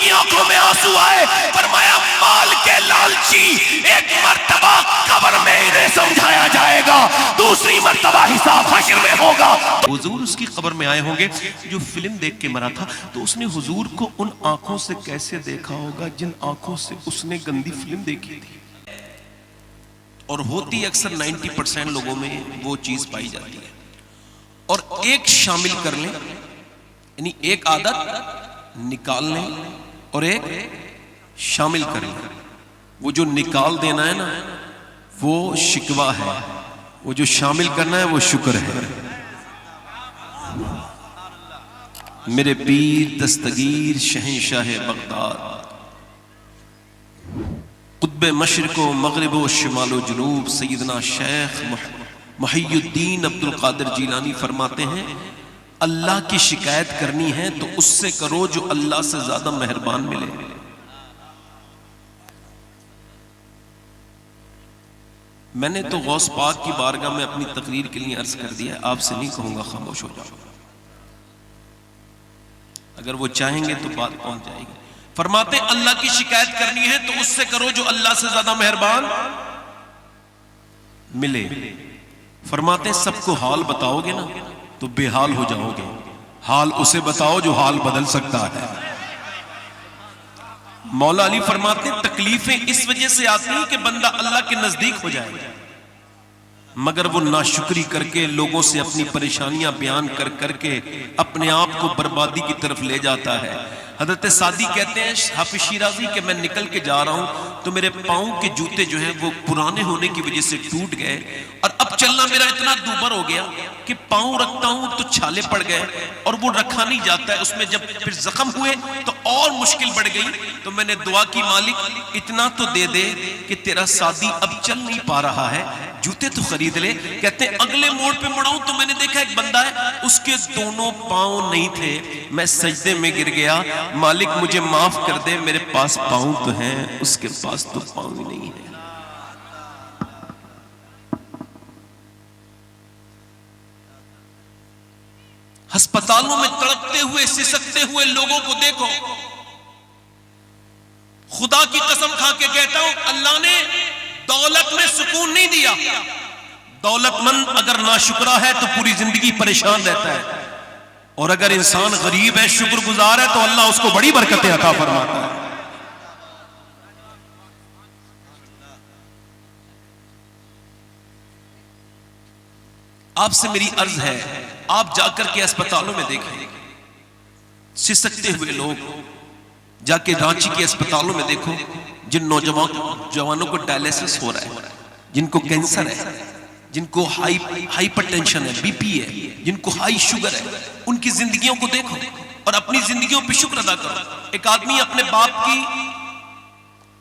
کی آنکھوں میں آنسو آئے، فرمایا مال کے لالچی ایک مرتبہ قبر میں انہیں سمجھایا جائے گا، دوسری مرتبہ حساب حشر میں ہوگا۔ حضور اس کی قبر میں آئے ہوں گے، جو فلم دیکھ کے مرا تھا تو اس نے حضور کو ان آنکھوں سے کیسے دیکھا ہوگا جن آنکھوں سے اس نے گندی فلم دیکھی تھی۔ اور ہوتی اکثر 90% لوگوں میں وہ چیز پائی جاتی ہے۔ اور ایک شامل کر لیں، یعنی ایک عادت نکال لیں اور ایک شامل کر لیں۔ وہ جو نکال دینا ہے نا وہ شکوہ ہے، وہ جو شامل کرنا ہے وہ شکر ہے۔ میرے پیر دستگیر شہنشاہ بغداد، قطب مشرق و مغرب و شمال و جنوب، سیدنا شیخ محی الدین عبد القادر جیلانی فرماتے ہیں اللہ کی شکایت کرنی ہے تو اس سے کرو جو اللہ سے زیادہ مہربان ملے۔ میں نے تو غوث پاک کی بارگاہ میں اپنی تقریر کے لیے عرض کر دیا ہے، آپ سے نہیں کہوں گا خاموش ہو جاؤ، اگر وہ چاہیں گے تو بات پہنچ جائے گی۔ فرماتے ہیں اللہ کی شکایت کرنی ہے تو اس سے کرو جو اللہ سے زیادہ مہربان ملے۔ فرماتے ہیں سب کو حال بتاؤ گے نا تو بے حال ہو جاؤ گے، حال اسے بتاؤ جو حال بدل سکتا ہے۔ مولا علی فرماتے ہیں تکلیفیں اس وجہ سے آتی ہیں کہ بندہ اللہ کے نزدیک ہو جائے، مگر وہ ناشکری کر کے لوگوں سے اپنی پریشانیاں بیان کر کر کے اپنے آپ کو بربادی کی طرف لے جاتا ہے۔ حضرت سعدی کہتے ہیں حافظ شیرازی کہ میں نکل کے جا رہا ہوں تو میرے پاؤں کے جوتے جو ہیں وہ پرانے ہونے کی وجہ سے ٹوٹ گئے، اور اب چلنا میرا اتنا دوبر ہو گیا کہ پاؤں رکھتا ہوں تو چھالے پڑ گئے اور وہ رکھا نہیں جاتا ہے، اس میں جب پھر زخم ہوئے تو اور مشکل بڑھ گئی۔ تو میں نے دعا کی مالک اتنا تو دے دے کہ تیرا سعدی اب چل نہیں پا رہا ہے، جوتے تو خرید لے۔ کہتے ہیں اگلے موڑ پہ مڑاؤں تو میں نے دیکھا ایک بندہ ہے اس کے دونوں پاؤں نہیں تھے، میں سجدے میں گر گیا، مالک مجھے معاف کر دے، میرے پاس پاؤں تو ہیں، اس کے پاس تو پاؤں ہی نہیں ہے۔ ہسپتالوں میں تڑپتے ہوئے سسکتے ہوئے لوگوں کو دیکھو، خدا کی قسم کھا کے کہتا ہوں اللہ نے دولت میں سکون نہیں دیا۔ دولت مند اگر ناشکرا ہے تو پوری زندگی پریشان رہتا ہے، اور اگر انسان غریب ہے شکر گزار ہے تو اللہ اس کو بڑی برکتیں عطا فرماتا ہے۔ آپ سے میری عرض ہے آپ جا کر کے اسپتالوں میں دیکھیں، سسکتے ہوئے لوگ جا کے رانچی کے اسپتالوں میں دیکھو، جن نوجوانوں کو ڈائلیسس ہو رہا ہے، جن کو کینسر ہے، جن کو ہائپر ٹینشن ہے، بی پی ہے، جن کو ہائی شوگر ہے، ان کی زندگیوں کو دیکھو اور اپنی زندگیوں پہ شکر ادا کرو۔ ایک آدمی اپنے باپ کی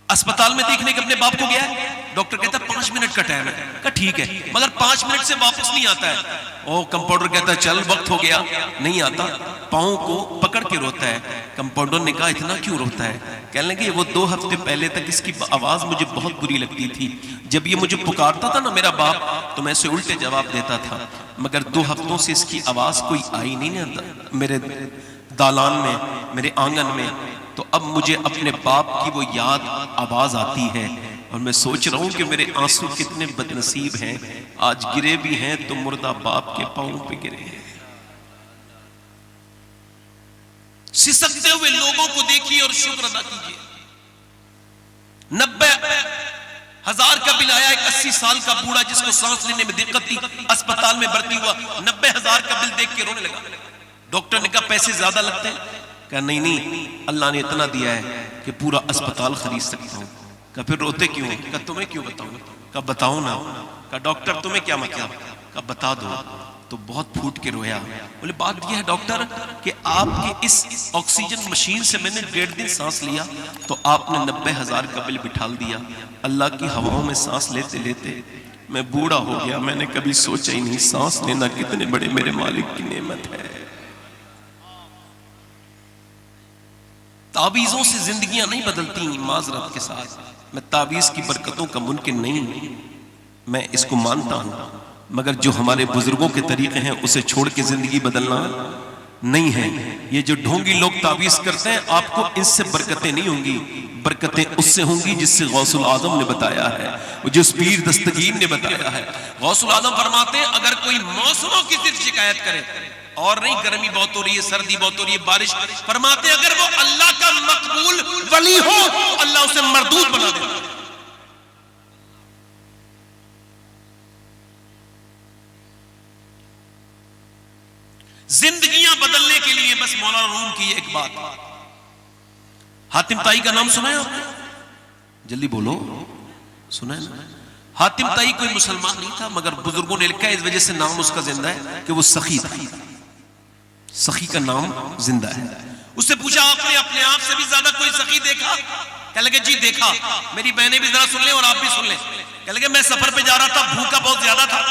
اسپتال میں دیکھنے کے اپنے باپ کو گیا ہے، ڈاکٹر کہتا ہے 5 منٹ کا ٹائم ہے، کہا ٹھیک ہے، مگر 5 منٹ سے واپس نہیں آتا ہے۔ کمپاؤنڈر کہتا ہے چل وقت ہو گیا، نہیں آتا، پاؤں کو پکڑ کے روتا ہے۔ کمپاؤنڈر نے کہا اتنا کیوں روتا ہے؟ کہنے لگے وہ 2 ہفتے پہلے تک اس کی آواز مجھے بہت بری لگتی تھی، جب یہ مجھے پکارتا تھا نا میرا باپ تو میں اسے الٹے جواب دیتا تھا، مگر 2 ہفتوں سے اس کی آواز کوئی آئی نہیں نا میرے دالان میں، میرے آنگن میں، تو اب مجھے اپنے باپ کی وہ یاد آواز آتی ہے، اور میں سوچ رہا ہوں کہ میرے آنسو کتنے بد نصیب ہیں، آج گرے بھی ہیں تو مردہ باپ کے پاؤں پہ گرے ہیں۔ سسکتے ہوئے لوگوں کو دیکھیے اور شکر ادا کیجیے۔ 90,000 کا بل آیا، ایک 80 سال کا بوڑھا جس کو سانس لینے میں دقت تھی اسپتال میں بھرتی ہوا، 90,000 کا بل دیکھ کے رونے لگا۔ ڈاکٹر نے کہا پیسے زیادہ لگتے ہیں؟ کہا نہیں، اللہ نے اتنا دیا ہے کہ پورا اسپتال خرید سکتا ہوں۔ کہا پھر روتے کیوں؟ کہا تمہیں کیوں بتاؤں؟ کہا بتاؤ نا۔ کہا ڈاکٹر تمہیں کیا مطلب؟ کہا بتا دو۔ تو بہت پھوٹ کے رویا، بولے بات یہ ہے ڈاکٹر کہ آپ کی اس آکسیجن مشین سے میں نے 1.5 دن سانس لیا تو آپ نے 90,000 کا بل بٹھال دیا۔ اللہ کی ہواؤں میں سانس لیتے لیتے میں بوڑھا ہو گیا، میں نے کبھی سوچا ہی نہیں سانس لینا کتنے بڑے میرے مالک کی نعمت ہے۔ تعویذوں سے زندگیاں نہیں بدلتی، معذرت کے ساتھ میں تعویذ کی برکتوں کا ممکن نہیں، میں اس کو مانتا ہوں، مگر جو ہمارے بزرگوں کے طریقے ہیں اسے چھوڑ کے زندگی بدلنا نہیں ہے. یہ جو ڈھونگی لوگ تعویذ کرتے ہیں آپ کو ان سے برکتیں نہیں ہوں گی، برکتیں اس سے ہوں گی جس سے غوث العظم نے بتایا ہے، جس پیر دستگیر نے بتایا ہے. غوث العظم فرماتے ہیں اگر کوئی موسموں کی صرف شکایت کرے، اور نہیں گرمی بہت ہو رہی ہے، سردی بہت ہو رہی ہے، بارش، فرماتے ہیں اگر وہ اللہ کا مقبول ولی ہو اللہ اسے مردود بنا دیتا ہے. زندگیاں بدلنے کے لیے بس مولانا روم کی ایک بات. حاتم طائی کا نام سنا ہے آپ نے؟ جلدی بولو، سنا ہے نا؟ حاتم طائی کوئی مسلمان نہیں تھا مگر بزرگوں نے لکھا ہے اس وجہ سے نام اس کا زندہ ہے کہ وہ سخی تھا. سخی کا نام زندہ ہے. اس سے پوچھا آپ نے اپنے آپ سے بھی زیادہ کوئی سخی دیکھا؟ کہنے لگے جی دیکھا. میری بہنیں بھی ذرا سن لیں اور آپ بھی سن لیں. کہنے لگے میں سفر پہ جا رہا تھا، بھوکا بہت زیادہ تھا،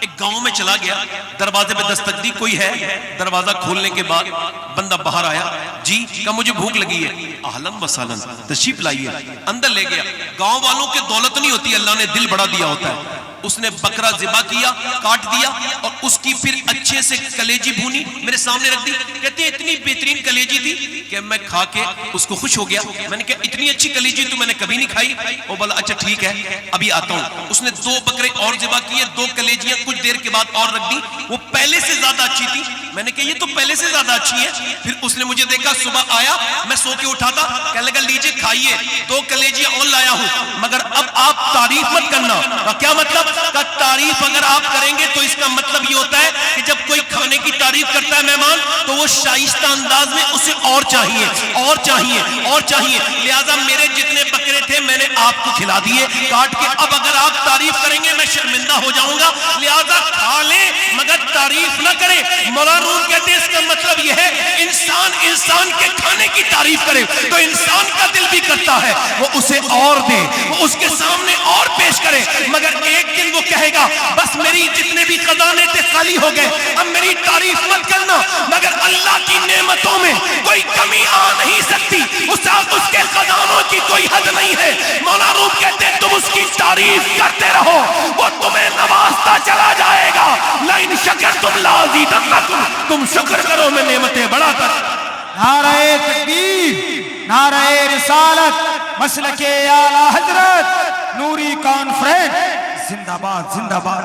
ایک گاؤں میں چلا گیا، دروازے پہ دستک دی، کوئی ہے؟ دروازہ کھولنے کے بعد بندہ باہر آیا، جی کہا مجھے بھوک لگی ہے. اہلاً و سہلاً، تشریف لائیے. اندر لے گیا. گاؤں والوں کے دولت نہیں ہوتی، اللہ نے دل بڑا دیا ہوتا ہے. اس نے بکرا ذبح کیا، کاٹ دیا اور اس کی پھر اچھے سے کلیجی بھونی میرے سامنے رکھ دی. کہتے ہیں اتنی بہترین کلیجی تھی کہ میں کھا کے اس کو خوش ہو گیا. میں نے کہا اتنی اچھی کلیجی تو میں نے کبھی نہیں کھائی. وہ بولا اچھا ٹھیک ہے ابھی آتا ہوں. اس نے 2 بکرے اور ذبح کیے، 2 کلیجیاں کچھ دیر کے بعد اور رکھ دی. وہ پہلے سے زیادہ اچھی تھی. میں نے کہا یہ تو پہلے سے زیادہ اچھی ہے. پھر اس نے مجھے دیکھا، صبح آیا، میں سو کے اٹھا تھا، کہنے لگا لیجیے کھائیے، 2 کلیجیاں اور لایا ہوں مگر اب آپ تعریف مت کرنا. کیا مطلب؟ کہ تعریف اگر آپ کریں گے تو اس کا مطلب یہ ہوتا ہے کہ جب کوئی کھانے کی تعریف کرتا ہے مہمان تو وہ شائستہ انداز میں اسے اور چاہیے اور چاہیے اور چاہیے. لہذا میرے جتنے بکرے تھے میں نے آپ کو کھلا دیے کاٹ کے. اب اگر آپ تعریف کریں گے میں شرمندہ ہو جاؤں گا، لہذا کھا لیں مگر تعریف نہ کریں. مولانا روم کہتے ہیں اس کا مطلب یہ ہے انسان کے کھانے کی تعریف کرے تو انسان کا دل بھی کرتا ہے وہ اسے اور دے، وہ اس کے سامنے اور پیش کرے. مگر ایک دن وہ کہے گا بس میری جتنے بھی خزانے تھے خالی ہو گئے، اب میری تعریف مت کرنا. مگر اللہ کی نعمتوں میں کوئی کمی آ نہیں سکتی، اس کے خزانوں کی کوئی حد نہیں ہے. مولانا روم کہتے ہیں تم اس کی تعریف کرتے رہو، وہ تمہیں نوازتا چلا جائے گا. لئن شکرتم لازیدنکم، تم شکر کرو میں نعمتیں بڑھا کر. نعرہ تکبیر، نعرہ رسالت، مسلک اعلی حضرت نوری کانفرنس، زندہ باد زندہ باد.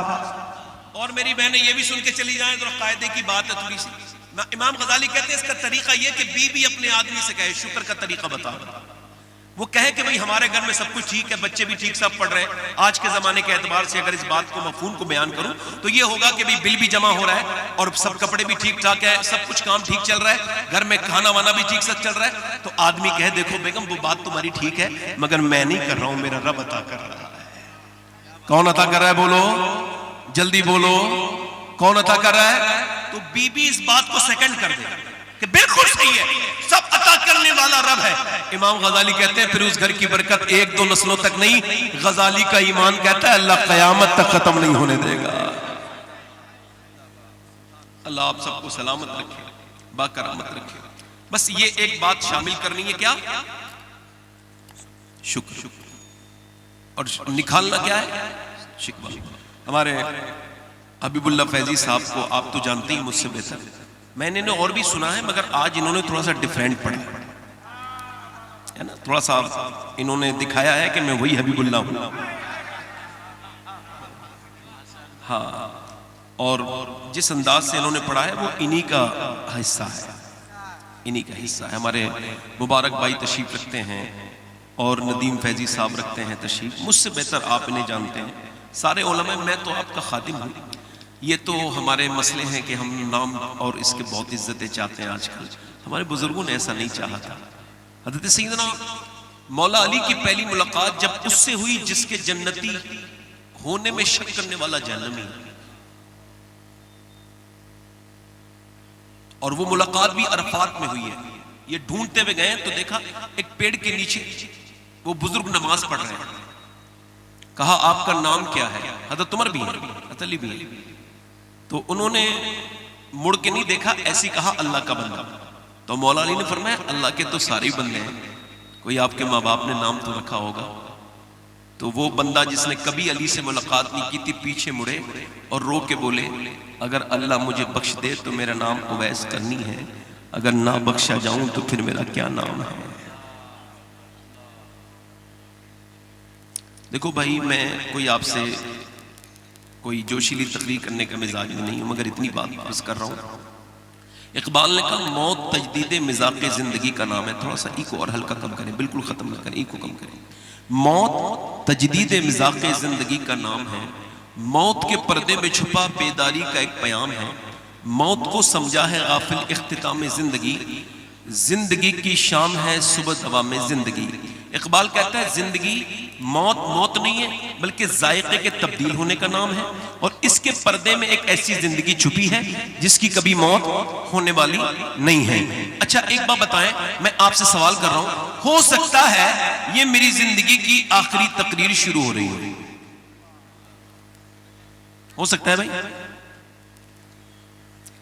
اور میری بہنیں یہ بھی سن کے چلی جائیں، ذرا قاعدے کی بات ہے تھوڑی سی. امام غزالی کہتے ہیں اس کا طریقہ یہ کہ بیوی اپنے آدمی سے کہے شکر کا طریقہ بتا. وہ کہے کہ بھئی ہمارے گھر میں سب کچھ ٹھیک ہے، بچے بھی ٹھیک سب پڑھ رہے ہیں. آج کے زمانے کے اعتبار سے اگر اس بات کو مفہوم کو بیان کروں تو یہ ہوگا کہ بل بھی جمع ہو رہا ہے اور سب کپڑے بھی ٹھیک ٹھاک ہے، سب کچھ کام ٹھیک چل رہا ہے، گھر میں کھانا وانا بھی ٹھیک سے چل رہا ہے. تو آدمی کہے دیکھو بیگم وہ بات تمہاری ٹھیک ہے مگر میں نہیں کر رہا ہوں، میرا رب عطا کر رہا ہے. کون عطا کر رہا ہے؟ بولو جلدی بولو، کون عطا کر رہا ہے؟ تو بی بی اس بات کو سیکنڈ کر دے کہ بالکل صحیح ہے، سب عطا کرنے والا رب ہے. امام غزالی کہتے ہیں پھر اس گھر کی برکت 1-2 نسلوں تک نہیں، غزالی کا ایمان کہتا ہے اللہ قیامت تک ختم نہیں ہونے دے گا. اللہ آپ سب کو سلامت رکھے، باکرامت رکھے. بس یہ ایک بات شامل کرنی ہے، کیا؟ شکر. اور نکالنا کیا ہے؟ شکوہ. ہمارے حبیب اللہ فیضی صاحب کو آپ تو جانتے ہی مجھ سے بہتر، میں نے اور بھی سنا ہے مگر آج انہوں نے تھوڑا سا ڈیفرنٹ پڑھا ہے نا، تھوڑا سا انہوں نے دکھایا ہے کہ میں وہی حبیب اللہ ہوں. ہاں، اور جس انداز سے انہوں نے پڑھا ہے وہ انہی کا حصہ ہے، انہی کا حصہ ہے. ہمارے مبارک بھائی تشریف رکھتے ہیں اور ندیم فیضی صاحب رکھتے ہیں تشریف. مجھ سے بہتر آپ انہیں جانتے ہیں، سارے علماء. میں تو آپ کا خادم ہوں. یہ تو ہمارے مسئلے ہیں کہ ہم نام اور اس کے بہت عزتیں چاہتے ہیں. آج کل ہمارے بزرگوں نے ایسا نہیں چاہا تھا. حضرت سیدنا مولا علی کی پہلی ملاقات جب اس سے ہوئی جس کے جنتی ہونے میں شک کرنے والا جہنمی، اور وہ ملاقات بھی عرفات میں ہوئی ہے. یہ ڈھونڈتے ہوئے گئے تو دیکھا ایک پیڑ کے نیچے وہ بزرگ نماز پڑھ رہے ہیں. کہا آپ کا نام کیا ہے؟ حضرت عمر بھی ہے، حضرت علی بھی ہے. تو انہوں نے مڑ کے نہیں دیکھا، ایسی کہا اللہ کا بندہ. تو مولا علی نے فرمایا اللہ کے تو سارے بندے ہیں، کوئی آپ کے ماں باپ نے نام تو رکھا ہوگا. تو وہ بندہ جس نے کبھی علی سے ملاقات نہیں کی تھی پیچھے مڑے اور رو کے بولے اگر اللہ مجھے بخش دے تو میرا نام اویس کرنی ہے، اگر نہ بخشا جاؤں تو پھر میرا کیا نام ہے۔ دیکھو بھائی، میں کوئی آپ سے کوئی جوشیلی تقریر کرنے کا مزاج میں نہیں ہوں، مگر اتنی بات بس کر رہا ہوں۔ اقبال نے کہا موت تجدید مذاق زندگی کا نام ہے۔ تھوڑا سا ایکو اور ہلکا کم کریں، بالکل ختم نہ کریں، ایکو کم کریں۔ موت تجدید مذاق زندگی کا نام ہے، موت کے پردے میں چھپا بیداری کا ایک پیام ہے، موت کو سمجھا ہے غافل اختتام زندگی، زندگی کی شام ہے صبح دوام زندگی۔ اقبال کہتا ہے زندگی موت نہیں ہے بلکہ ذائقے کے تبدیل ہونے کا نام ہے، اور اس کے پردے میں ایک ایسی زندگی چھپی ہے جس کی کبھی موت ہونے والی نہیں ہے۔ اچھا ایک بات بتائیں، میں آپ سے سوال کر رہا ہوں، ہو سکتا ہے یہ میری زندگی کی آخری تقریر شروع ہو رہی ہے، ہو سکتا ہے بھائی؟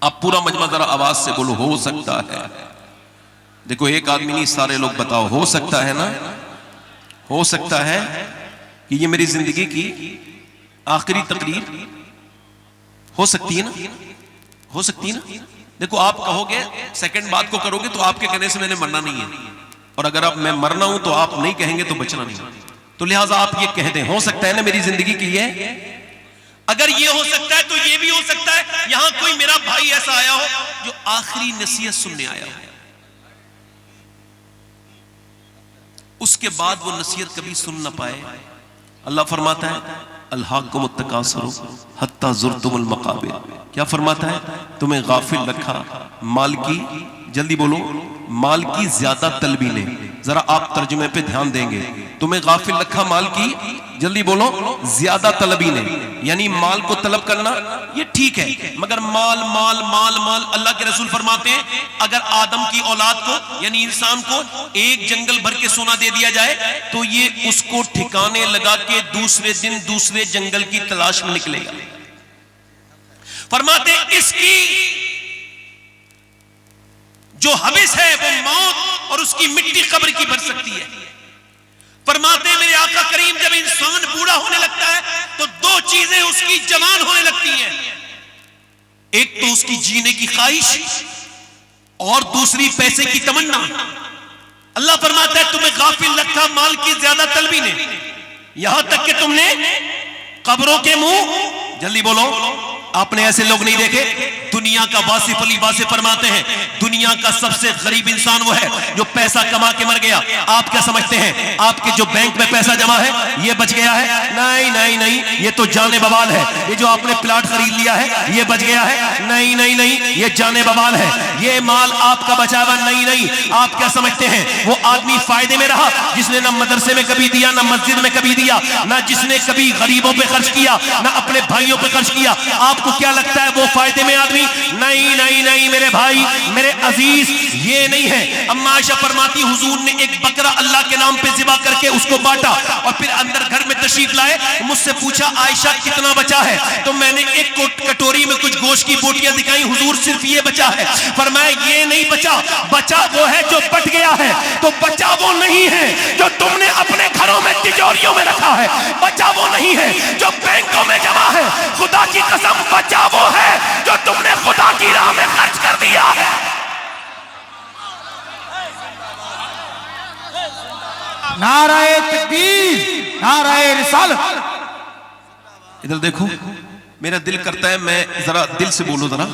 آپ پورا مجمع ذرا آواز سے بولو، ہو سکتا ہے۔ دیکھو ایک آدمی نہیں، سارے لوگ بتاؤ، ہو سکتا ہے نا؟ ہو سکتا ہے کہ یہ میری زندگی کی آخری تقریر ہو سکتی ہے نا؟ ہو سکتی ہے نا؟ دیکھو آپ کہو گے سیکنڈ بات کو کرو گے تو آپ کے کہنے سے میں نے مرنا نہیں ہے، اور اگر اب میں مرنا ہوں تو آپ نہیں کہیں گے تو بچنا نہیں، تو لہٰذا آپ یہ کہہ دیں ہو سکتا ہے نا میری زندگی کی یہ۔ اگر یہ ہو سکتا ہے تو یہ بھی ہو سکتا ہے یہاں کوئی میرا بھائی ایسا آیا ہو جو آخری نصیحت سننے آیا ہو، اس کے بعد وہ نصیحت کبھی سن نہ پائے۔ اللہ فرماتا ہے الہاکم التکاثر حتی زرتم المقابر، کیا فرماتا ہے؟ تمہیں غافل رکھا مال کی، جلدی بولو، مال کی زیادہ طلبی نے۔ ذرا آپ ترجمے پہ دھیان دیں گے، تمہیں غافل رکھا مال کی، جلدی بولو، زیادہ طلبی نے، یعنی مال کو طلب کرنا یہ ٹھیک ہے، مگر مال مال مال مال، اللہ کے رسول فرماتے ہیں اگر آدم کی اولاد کو یعنی انسان کو ایک جنگل بھر کے سونا دے دیا جائے تو یہ اس کو ٹھکانے لگا کے دوسرے دن دوسرے جنگل کی تلاش میں نکلے گا۔ فرماتے ہیں اس کی جو حبس ہے وہ موت اور اس کی مٹی قبر کی بھر سکتی ہے۔ فرماتے ہیں میرے آقا کریم جب انسان بوڑھا ہونے لگتا ہے تو دو چیزیں اس کی جوان ہونے لگتی ہیں، ایک تو اس کی جینے کی خواہش اور دوسری پیسے کی تمنا۔ اللہ فرماتا ہے تمہیں غافل رکھا مال کی زیادہ طلبی نے، یہاں تک کہ تم نے قبروں کے منہ، جلدی بولو، آپ نے ایسے لوگ نہیں دیکھے؟ دنیا کا واصف علی واصف فرماتے ہیں دنیا کا سب سے غریب انسان وہ ہے جو پیسہ کما کے مر گیا۔ آپ کیا سمجھتے ہیں آپ کے جو بینک میں پیسہ جمع ہے یہ بچ گیا ہے؟ نہیں نہیں نہیں، یہ تو جانے بوال ہے۔ یہ جو آپ نے پلاٹ خرید لیا ہے یہ بچ گیا ہے؟ نہیں نہیں نہیں، یہ جانے بوال ہے، یہ مال آپ کا بچا ہوا نہیں نہیں۔ آپ کیا سمجھتے ہیں وہ آدمی فائدے میں رہا جس نے نہ مدرسے میں کبھی دیا، نہ مسجد میں کبھی دیا، نہ جس نے کبھی غریبوں پہ خرچ کیا، نہ اپنے بھائیوں پہ خرچ کیا؟ آپ کو کیا لگتا ہے وہ فائدے میں آدمی؟ نہیں نہیں نہیں میرے بھائی میرے عزیز، یہ نہیں ہے۔ اما عائشہ فرماتی حضور نے ایک بکرا اللہ کے نام پہ ذبح کر کے اس کو بانٹا اور پھر اندر گھر میں تشریف لائے، مجھ سے پوچھا عائشہ کتنا بچا ہے؟ تو میں نے ایک کٹوری میں کچھ گوشت کی بوٹیاں دکھائیں، حضور صرف یہ بچا ہے۔ فرمایا یہ نہیں بچا، بچا وہ ہے جو بٹ گیا ہے، تو بچا وہ نہیں ہے جو تم نے اپنے گھروں میں تجوریوں میں رکھا ہے، بچا وہ نہیں ہے جو بینکوں میں جمع ہے، خدا کی قسم بچا وہ ہے جو تم نے خدا کی راہ میں خرچ کر دیا ہے۔ نعرہ تکبیر، نعرہ رسالت۔ ادھر دیکھو، میرا دل کرتا ہے، میں ذرا دل سے بولو، ذرا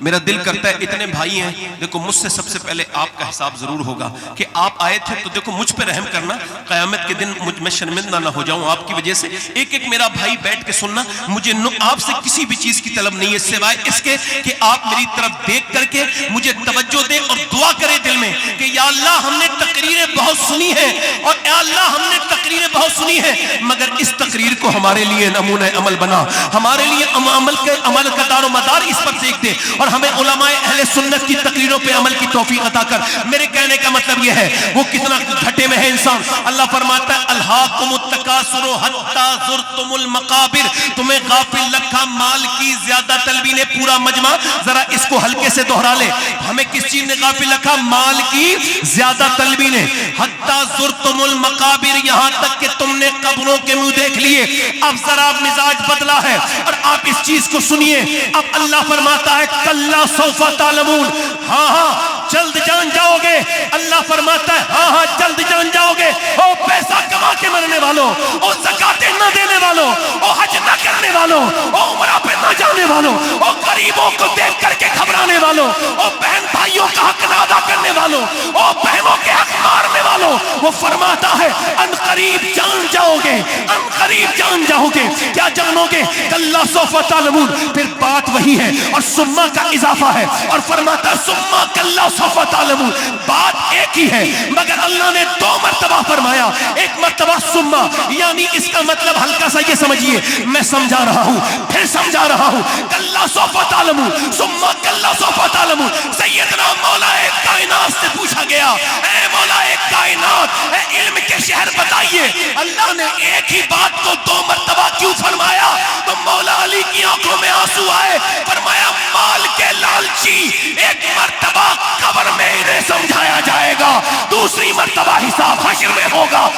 میرا دل کرتا ہے اتنے بھائی ہیں، دیکھو مجھ سے سب سے پہلے آپ کا حساب ضرور ہوگا کہ آپ آئے تھے، تو دیکھو مجھ پہ رحم کرنا، قیامت کے دن میں شرمندہ نہ ہو جاؤں آپ کی وجہ سے۔ ایک ایک میرا بھائی بیٹھ کے سننا، مجھے آپ سے کسی بھی چیز کی طلب نہیں ہے سوائے اس کے کہ آپ میری طرف دیکھ کر کے مجھے توجہ دیں اور دعا کریں دل میں کہ یا اللہ ہم نے تقریریں بہت سنی ہیں، اور یا اللہ ہم نے تقریریں بہت سنی ہیں، مگر اس تقریر کو ہمارے لیے نمونہ عمل بنا، ہمارے لیے عمل کا دار و مدار اس پر دیکھ دے، اور ہمیں علماء اہل سنت کی تقریروں پہ عمل کی توفیق عطا کر۔ میرے کہنے کا مطلب یہ ہے وہ کتنا گھٹے میں ہے انسان۔ اللہ فرماتا ہے الہاکم التکاثر حتی زرتم المقابر، تمہیں غافل رکھا مال کی زیادہ طلبی نے۔ پورا مجمع ذرا اس کو ہلکے سے دوہرا لے، ہمیں کس چیز نے غافل رکھا؟ مال کی زیادہ طلبی نے۔ حتی زرتم المقابر، یہاں تک کہ تم نے قبروں کے منہ دیکھ لیے۔ اب ذرا مزاج بدلا ہے اور آپ اس چیز کو سنیے۔ اب اللہ فرماتا ہے کلا سوف تعلمون، ہاں ہاں جلد جان جاؤ گے۔ اللہ فرماتا ہے ہاں ہاں جلد جان جاؤ گے۔ او پیسہ کما کے مرنے والوں، او زکاتیں نہ دینے والوں، او حج نہ کرنے والوں، او عمرہ پہ نہ جانے والوں، او غریبوں کو دیکھ کر کے گھبرانے والوں، او بہن بھائیوں کا حق نہ ادا کرنے والوں، او بہنوں کے حق مارنے والوں، وہ فرماتا ہے ان قریب جان جاؤ گے، ان قریب جان جاؤ گے۔ کیا جانو گے؟ کلا سوف تعلمون۔ پھر بات وہی ہے اور سما کا اضافہ ہے اور فرماتا ہے سما کلا سوف تعلمون۔ بات ایک ہی ہے مگر اللہ نے دو مرتبہ فرمایا، ایک مرتبہ سما، یعنی اس کا مطلب ہلکا سا یہ سمجھیے، میں سمجھا رہا ہوں پھر سمجھا رہا ہوں۔ کلا سوف تعلمون سما کلا سوف تعلمون۔ سیدنا مولا کائنات سے پوچھا گیا اے مولا کائنات، اے علم کے شہر بتائیے اللہ نے ایک ہی بات کو دو مرتبہ کیوں فرمایا؟ تو مولا علی کی آنکھوں میں آنسو آئے، فرمایا مال کے لالچی ایک مرتبہ قبر میں انہیں سمجھایا جائے گا، دوسری مرتبہ حساب حشر میں ہوگا۔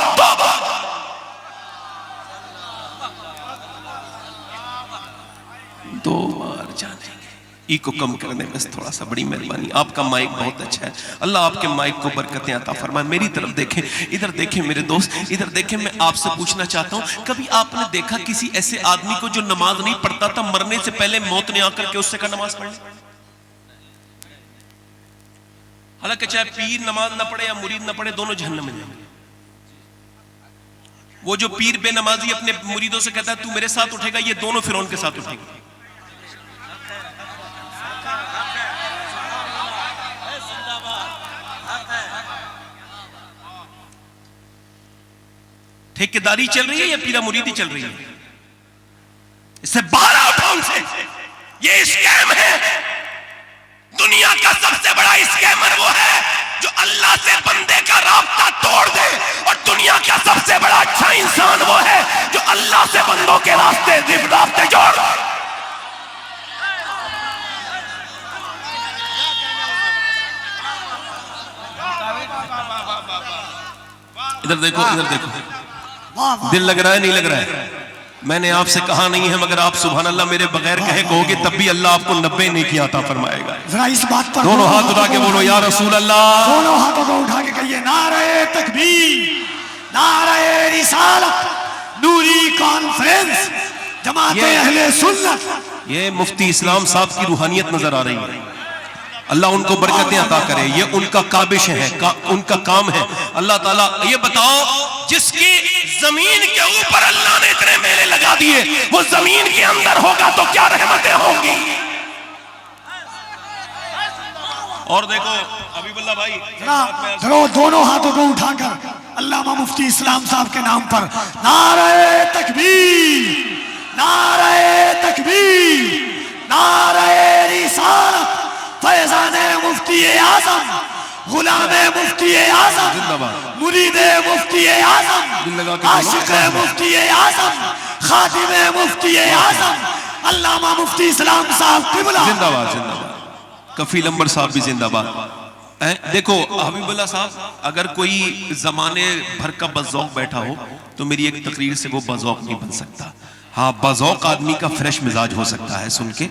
دو بار جانیں گے۔ ای کو کم کرنے میں تھوڑا سا بڑی مہربانی، آپ کا مائک بہت اچھا ہے، اللہ آپ کے مائک کو برکتیں عطا فرمائے۔ میری طرف دیکھیں، ادھر دیکھیں میرے دوست، ادھر دیکھیں۔ میں آپ سے پوچھنا چاہتا ہوں کبھی آپ نے دیکھا کسی ایسے آدمی کو جو نماز نہیں پڑھتا تھا، مرنے سے پہلے موت نے آ کر کے اس سے کہا نماز پڑھ لے؟ حالانکہ چاہے پیر نماز نہ پڑھے یا مرید نہ پڑھے، دونوں جہنم میں جائیں گے۔ وہ جو پیر بے نمازی اپنے مریدوں سے کہتا ہے تو میرے ساتھ اٹھے گا، یہ دونوں فرعون کے ساتھ اٹھے گا۔ ٹھیکیداری چل رہی ہے یا پیرا مریدی چل رہی ہے؟ اس سے باہر آؤ ٹاؤن سے، یہ اسکیم ہے۔ دنیا کا سب سے بڑا اسکیمر وہ ہے جو اللہ سے بندے کا رابطہ توڑ دے، اور دنیا کا سب سے بڑا اچھا انسان وہ ہے جو اللہ سے بندوں کے رابطے جوڑ۔ ادھر دیکھو، ادھر دیکھو، دل لگ رہا ہے نہیں لگ رہا ہے؟ میں نے آپ سے کہا نہیں ہے مگر آپ سبحان اللہ میرے بغیر کہے کہو گے تب بھی اللہ آپ کو 90 نیکی عطا فرمائے گا۔ ذرا اس بات پر دونوں ہاتھ اٹھا کے بولو یا رسول اللہ، دونوں ہاتھوں کو اٹھا کے کہیے نعرہ تکبیر، نعرہ رسالت، نوری کانفرنس، جماعت اہل سنت۔ یہ مفتی اسلام صاحب کی روحانیت نظر آ رہی ہے، اللہ ان کو برکتیں عطا کرے، یہ ان کا کابش ہے، ان کا کام ہے۔ اللہ تعالیٰ یہ بتاؤ جس کی زمین کے اوپر اللہ نے اتنے میلے لگا دیے، وہ زمین کے اندر ہوگا تو کیا رحمتیں ہوں گی۔ اور دیکھو حبیب اللہ بھائی، دونوں ہاتھوں کو اٹھا کر علامہ مفتی اسلام صاحب کے نام پر نعرہ تکبیر، نعرہ تکبیر، نعرہ رسالت، فیضان مفتی اعظم، غلام مفتی اعظم، مرید مفتی اعظم، عاشق مفتی اعظم، خادم مفتی اعظم، علامہ مفتی اسلام صاحب قبلہ زندہ باد، زندہ باد۔ کفیل امبر صاحب بھی زندہ باد۔ دیکھو حبیب اللہ صاحب، اگر کوئی زمانے بھر کا بذوق بیٹھا ہو تو میری ایک تقریر سے وہ بذوق نہیں بن سکتا۔ ہاں بذوق آدمی کا فریش مزاج ہو سکتا ہے سن کے۔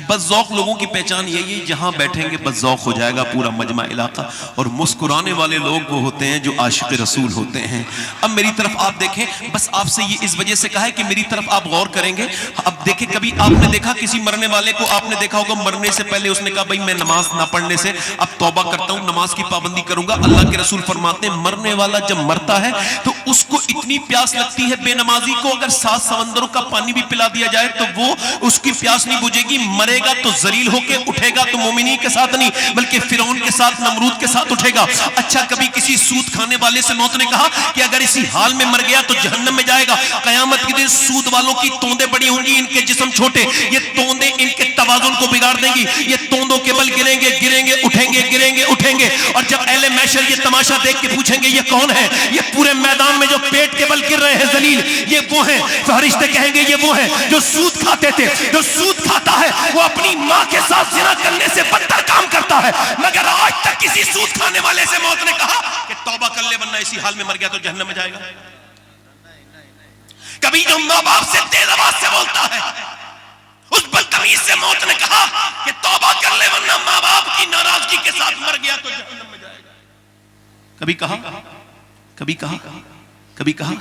بذوق لوگوں کی پہچان یہی ہے، جہاں بیٹھیں گے بذوق ہو جائے گا پورا مجمع علاقہ، اور مسکرانے والے لوگ وہ ہوتے ہیں جو عاشق رسول ہوتے ہیں۔ اب میری طرف آپ دیکھیں، بس آپ سے یہ اس وجہ سے کہا ہے کہ میری طرف آپ غور کریں گے۔ اب دیکھیں کبھی آپ نے دیکھا کسی مرنے والے کو، آپ نے دیکھا ہوگا مرنے سے پہلے اس نے کہا بھائی میں نماز نہ پڑھنے سے اب توبہ کرتا ہوں، نماز کی پابندی کروں گا۔ اللہ کے رسول فرماتے ہیں مرنے والا جب مرتا ہے تو اس کو اتنی پیاس لگتی ہے بے نمازی کو، اگر 7 سمندروں کا پانی بھی پلا دیا جائے تو وہ اس کی پیاس نہیں بجھے گی. مرے گا تو ذلیل ہو کے اٹھے گا تو مومنین کے ساتھ نہیں بلکہ فرعون کے ساتھ, نمرود کے ساتھ اٹھے گا. اچھا کبھی کسی سود کھانے والے سے موت نے کہا کہ اگر اسی حال میں مر گیا تو جہنم میں جائے گا. قیامت کے دن سود والوں کی توندیں بڑی ہوں گی, ان کے جسم چھوٹے, یہ توندیں ان کے توازن کو بگاڑ دیں گی. یہ توندوں کے بل گریں گے, گریں گے, اٹھیں گے, گریں گے, اٹھیں گے. اور جب اہل محشر یہ تماشا دیکھ کے پوچھیں گے یہ کون ہے, یہ پورے میدان میں جو پیٹ کے بل گر رہے ہیں ذلیل, یہ وہ ہیں. فرشتے کہیں گے یہ وہ ہیں جو سود کھاتے تھے. جو سود کھاتا ہے وہ اپنی ماں کے ساتھ زنا کرنے سے بدتر کام کرتا ہے, مگر آج تک کسی سود کھانے والے سے موت نے کہا کہ توبہ کر لے ورنہ اسی حال میں مر گیا تو جہنم میں جائے گا. کبھی جو ماں باپ سے تیز آواز سے بولتا ہے اس بدتمیز سے موت نے کہا کہ توبہ کر لے ورنہ ماں باپ کی ناراضگی کے ساتھ مر گیا تو جہنم میں جائے گا. کبھی کہا, کبھی کہا, کبھی کہا,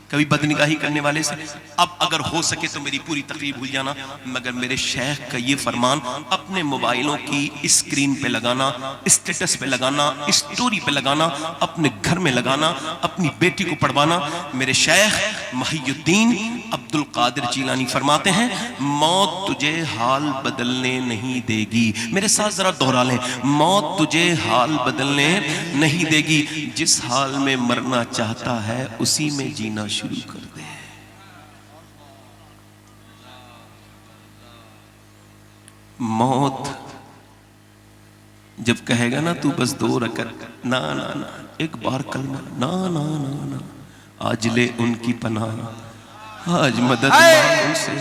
کبھی بدنگاہی کرنے والے سے. اب اگر ہو سکے تو میری پوری تقریر بھول جانا, مگر میرے شیخ کا یہ فرمان اپنے موبائلوں کی اسکرین پہ لگانا, اسٹیٹس پہ لگانا, اسٹوری پہ لگانا, اپنے گھر میں لگانا, اپنی بیٹی کو پڑھوانا. میرے شیخ محی الدین عبد القادر جیلانی فرماتے ہیں موت تجھے حال بدلنے نہیں دے گی. میرے ساتھ ذرا دوہرا لیں, موت تجھے حال بدلنے نہیں دے گی, جس حال میں مرنا چاہتا ہے اسی میں جینا شروع کر دے. موت جب کہے گا نا تو بس 2 رکعت, نا نا نا, ایک بار کلمہ, نا نا نا نا, آج لے ان کی پناہ, آج مدد مانگ ان سے.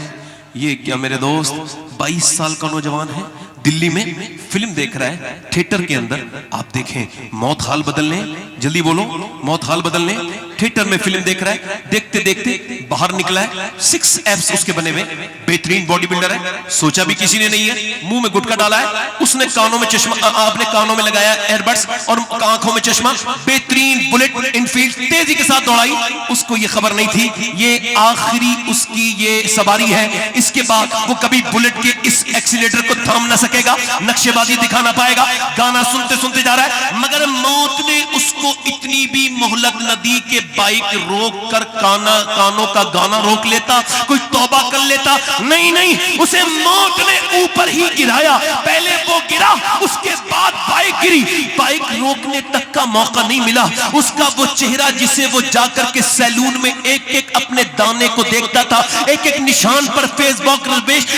یہ کیا میرے دوست 22 سال کا نوجوان ہے, دلی میں فلم دیکھ رہا ہے تھیٹر کے اندر. آپ دیکھیں موت حال بدلنے, جلدی بولو, موت حال بدلنے. تھیٹر میں فلم دیکھ رہا ہے, دیکھتے دیکھتے باہر نکلا ہے, 6 ایپس اس کے بنے ہوئے, بہترین باڈی بلڈر ہے, سوچا بھی کسی نے نہیں ہے, منہ میں گٹکا ڈالا ہے, اس نے کانوں میں چشمہ, آپ نے کانوں میں لگایا ایئر بڈز اور آنکھوں میں چشمہ, بہترین بلٹ انفیلڈ تیزی کے ساتھ دوڑائی. اس کو یہ خبر نہیں تھی یہ آخری اس کی یہ سواری ہے, اس کے بعد وہ کبھی بلٹ کے اس ایکسیلیٹر کو تھام نہ سکے گا, نقشے بازی دکھا نہ پائے گا. گانا سنتے سنتے جا رہا ہے, مگر موت نے اس کو اتنی بھی مہلت نہ دی کہ بائک روک کر کانوں کا گانا روک لیتا, کوئی توبہ کر لیتا. نہیں نہیں, اسے موت نے اوپر ہی گرایا. پہلے وہ گرا, اس کے بعد بائک گری. بائک روکنے تک کا موقع نہیں ملا. اس کا وہ چہرہ جسے وہ جا کر کے سیلون میں ایک ایک اپنے دانے کو دیکھتا تھا, ایک ایک نشان پر فیس باک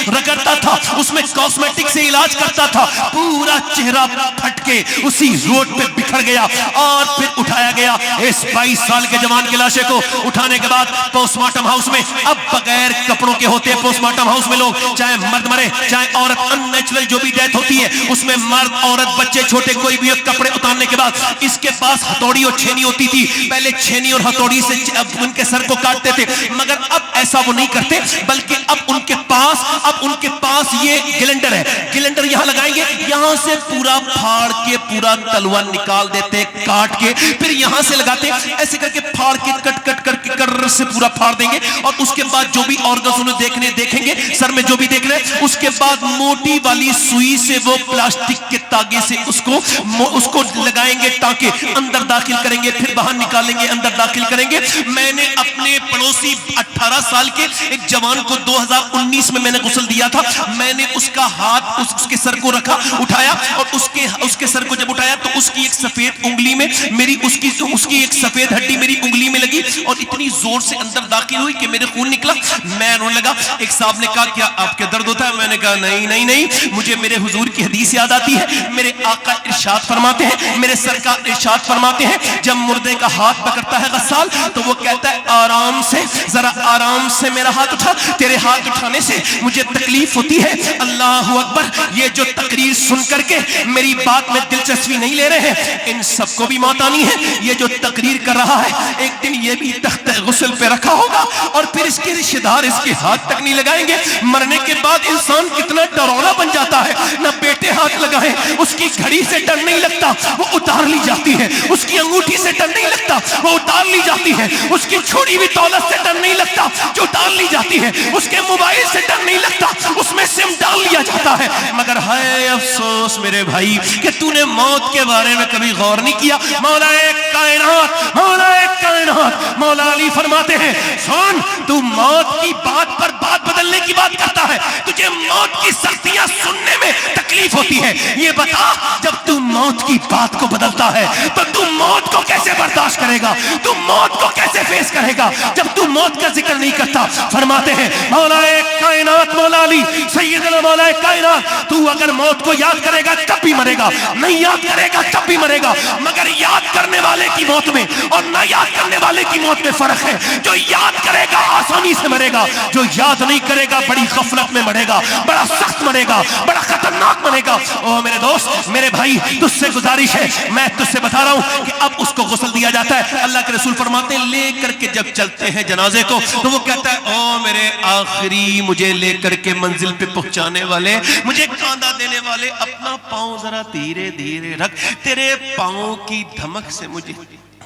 رگڑتا تھا, اس میں کاسمیٹک سے علاج کرتا تھا, پورا چہرہ پھٹ کے اسی روڈ پہ بکھر گیا اور پھر اٹھایا گیا. اس 22 سال کے جوان کی لاشے کو اٹھانے کے بعد پوسٹ مارٹم ہاؤس میں, اب بغیر کپڑوں کے ہوتے پوسٹ مارٹم ہاؤس میں لوگ, چاہے مرد مرے چاہے عورت, ان نیچرل جو بھی ڈیتھ ہوتی ہے اس میں مرد عورت بچے چھوٹے کوئی بھی, کپڑے اتارنے کے بعد اس کے پاس ہتھوڑی اور چھینی ہوتی تھی. پہلے چھینی اور ہتھوڑی سے ان کے سر کو کاٹتے تھے, مگر اب ایسا وہ نہیں کرتے, بلکہ اب ان کے پاس یہ گلنڈر ہے. گلنڈر یہاں لگائیں گے, یہاں سے پورا پھاڑ کے پورا تلوا نکال دیتے, کاٹ کے پھر یہاں سے لگاتے, ایسے کر کے پھاڑ کے کٹ کٹ کر کے کر سے پورا پھاڑ دیں گے. اور اس کے بعد جو بھی آرگنز انہیں دیکھیں گے سر میں جو بھی دیکھ رہے, اس کے بعد موٹی والی سوئی سے وہ پلاسٹک کے تاگے سے اس کو لگائیں گے, ٹانکے اندر داخل کریں گے, پھر باہر نکالیں گے, اندر داخل کریں گے. میں نے اپنے پڑوسی 18 سال کے ایک جوان کو 2019 میں نے غسل دیا تھا. میں نے اس کا ہاتھ اس کے سر کو رکھا, اٹھایا, اور اس کے سر کو جب اٹھایا تو اس کی ایک سفید انگلی میں میری اس کی ایک سفید ہڈی میری انگلی میں لگی اور اتنی زور سے اندر داخل ہوئی کہ میرے خون نکلا. میں رونے لگا. ایک صاحب نے کہا کیا آپ کے درد ہوتا ہے؟ میں نے کہا نہیں نہیں نہیں, مجھے میرے حضور کی حدیث یاد آتی ہے. میرے آقا ارشاد فرماتے ہیں, میرے سرکار ارشاد فرماتے ہیں, جب مردے کا ہاتھ پکڑتا ہے غسال تو وہ کہتا ہے آرام سے, ذرا آرام سے میرا ہاتھ اٹھا, تیرے ہاتھ اٹھانے سے مجھے تکلیف ہوتی ہے. اللہ اکبر. یہ جو تقریر سن کر کے میری بات میں دلچسپی نہیں لے رہے ہیں, ان سب کو بھی موت آنی ہے. یہ جو تقریر کر رہا ہے ایک دن یہ بھی تخت غسل پہ رکھا ہوگا, اور پھر اس کے رشتہ دار اس کے ہاتھ تک نہیں لگائیں گے. مرنے کے بعد انسان کتنا ڈرونا بن جاتا ہے, نہ بیٹے ہاتھ لگائیں, اس کی گھڑی سے ڈر نہیں لگتا, وہ اتار لی جاتی ہے. اس کی انگوٹھی سے ڈر نہیں لگتا, وہ اتار لی جاتی ہے. اس کی چھوڑی ہوئی دولت سے ڈر نہیں لگتا, جو اتار لی جاتی ہے. اس کے موبائل سے ڈر نہیں لگتا, اس میں سم ڈال لیا جاتا ہے. مگر ہے افسوس میرے بھائی کہ تو نے موت کے بارے میں کبھی غور نہیں کیا. مولا کائنات کائنات مولا علی فرماتے ہیں سن تو موت کی بات پر بات بدلنے کی بات کرتا ہے, تجھے موت کی سختیاں سننے میں تکلیف ہوتی ہے, یہ بتا جب تو موت کی بات کو بدلتا ہے تو تو موت کو کیسے برداشت کرے گا, تو موت کو کیسے فیس کرے گا جب تو موت کا ذکر نہیں کرتا. فرماتے ہیں مولا کائنات مولا علی سیدنا مولا کائنات تو اگر موت کو یاد کرے گا تب بھی مرے گا, نہیں یاد کرے گا تب بھی مرے گا, مگر یاد کرنے والے کی موت میں اور نہ یاد کرنے والے کی موت میں فرق ہے. جو یاد کرے گا آسانی سے مرے گا, جو یاد نہیں کرے گا بڑی غفلت میں مرے گا, بڑا سخت مرے گا, بڑا خطرناک مرے گا. او میرے دوست میرے بھائی تجھ سے گزارش ہے, میں تجھ سے بتا رہا ہوں کہ اب اس کو غسل دیا جاتا ہے. اللہ کے رسول فرماتے ہیں لے کر کے جب چلتے ہیں جنازے کو تو وہ کہتا ہے او میرے آخری مجھے لے کر کے منزل پہ پہنچانے والے, مجھے کاندھا دینے والے, اپنا پاؤں ذرا دھیرے دھیرے رکھ, تیرے پاؤں کی دھمک سے مجھے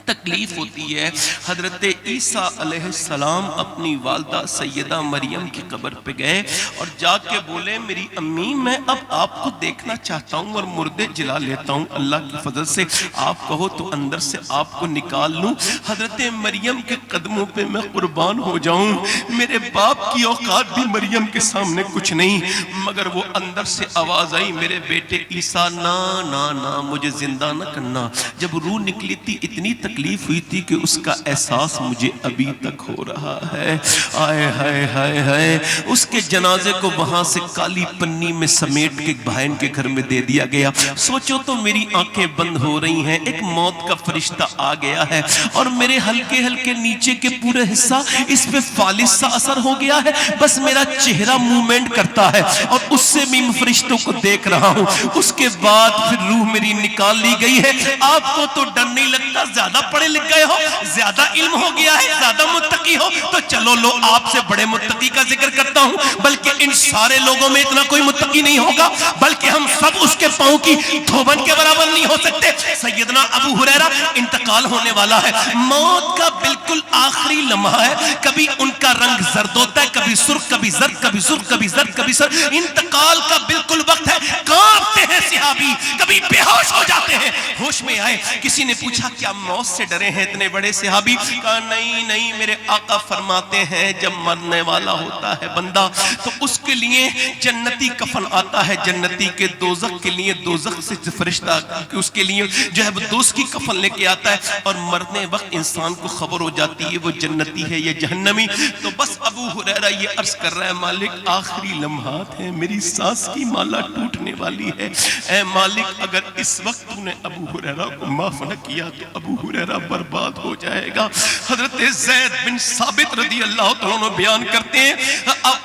تکلیف ہوتی ہے. حضرت عیسیٰ علیہ السلام اپنی والدہ سیدہ مریم کی قبر پہ گئے اور جا کے بولے میری امی میں اب آپ کو دیکھنا چاہتا ہوں اور مردے جلا لیتا ہوں, اللہ کی فضل سے آپ کہو تو اندر سے آپ کو نکال لوں. حضرت مریم کے قدموں پہ میں قربان ہو جاؤں, میرے باپ کی اوقات بھی مریم کے سامنے کچھ نہیں, مگر وہ اندر سے آواز آئی میرے بیٹے عیسیٰ نا نا نا مجھے زندہ نہ کرنا. جب روح نکلی تھی اتنی تکلیف ہوئی تھی کہ اس کا احساس مجھے ابھی تک ہو رہا ہے. آئے ہائے ہائے ہائے, اس کے جنازے کو وہاں سے کالی پنی میں سمیٹ کے بہن کے گھر میں دے دیا گیا. سوچو تو میری آنکھیں بند ہو رہی ہیں, ایک موت کا فرشتہ آ گیا ہے اور میرے ہلکے ہلکے نیچے کے پورے حصہ اس پہ فالس سا اثر ہو گیا ہے, بس میرا چہرہ موومنٹ کرتا ہے اور اس سے بھی فرشتوں کو دیکھ رہا ہوں. اس کے بعد پھر روح میری نکال لی گئی ہے. آپ کو تو ڈر نہیں لگتا, زیادہ پڑھے لکھ گئے ہو, زیادہ علم ہو گیا ہے, زیادہ متقی ہو, تو چلو لو آپ سے بڑے متقی کا ذکر کرتا ہوں. بلکہ ان سارے لوگوں میں اتنا کوئی متقی نہیں ہوگا, بلکہ ہم سب اس کے پاؤں کی دھوبن کے برابر نہیں ہو سکتے. سیدنا ابو ہریرہ انتقال ہونے والا ہے, موت کا بالکل آخری لمحہ ہے, کبھی ان کا رنگ زرد ہوتا ہے, کبھی سرخ, کبھی زرد, کبھی سرخ, کبھی زرد, کبھی سرخ. انتقال کا بالکل وقت ہے, کانپتے ہیں صحابی, کبھی بے ہوش ہو جاتے ہیں, ہوش میں آئے. کسی نے پوچھا کیا موت سے ڈرے ہیں اتنے بڑے صحابی؟ کہا نہیں نہیں, میرے آقا فرماتے ہیں جب مرنے والا ہوتا ہے بندہ تو اس کے لیے جنتی کفن آتا ہے, جنتی کے دوزخ کے لیے دوزخ سے فرشتہ اس کے لیے جو ہے دوست کی کفن لے کے آتا ہے, اور مرنے وقت انسان کو خبر ہو جاتی ہے وہ جنتی ہے یا جہنمی. تو بس ابو ہریرہ یہ عرض کر رہا ہے مالک آخری لمحات ہیں, میری سانس کی مالا ٹوٹنے والی ہے, اے مالک اگر اس وقت تو نے ابو ہریرہ کو معاف نہ کیا تو ابو ہریرہ برباد ہو جائے گا. حضرت زید بن ثابت رضی اللہ تعالیٰ بیان کرتے ہیں